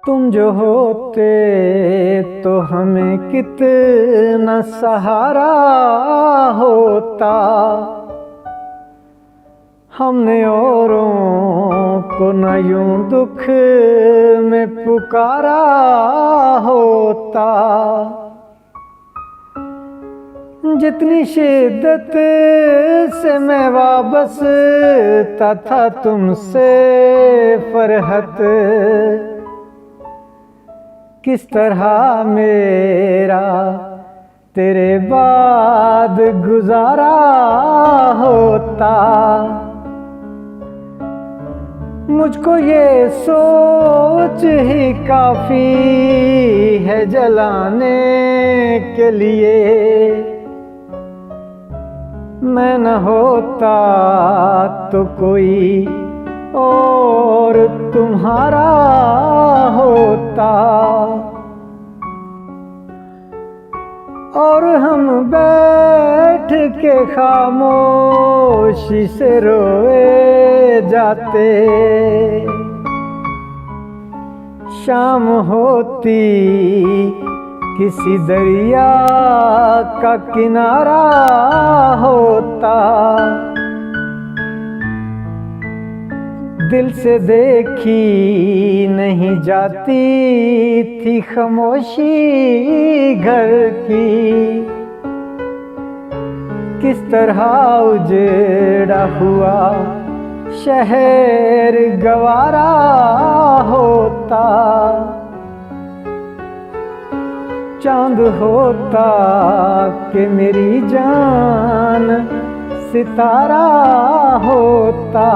तुम जो होते तो हमें कितना सहारा होता। हमने औरों को न यूं दुख में पुकारा होता। जितनी शिद्दत से मैं वाबस्ता था तुमसे फरहत, किस तरह मेरा तेरे बाद गुजारा होता। मुझको ये सोच ही काफी है जलाने के लिए, मैं न होता तो कोई और तुम्हारा होता। और हम बैठ के खामोशी से रोए जाते। शाम होती किसी दरिया का किनारा होता। दिल से देखी नहीं जाती थी खामोशी घर की, किस तरह उजड़ा हुआ शहर गवारा होता। चांद होता कि मेरी जान सितारा होता।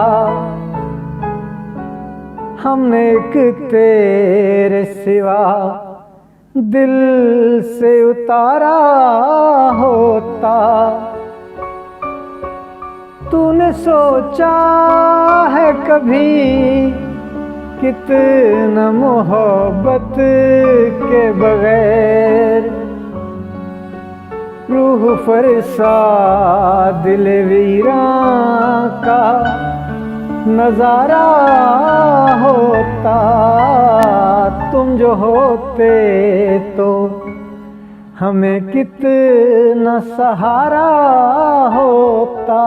हमने एक तेरे सिवा दिल से उतारा होता। तूने सोचा है कभी कितना मोहब्बत के बगैर रूह फरसा दिल वीरां का नजारा होता। तुम जो होते तो हमें कितना सहारा होता।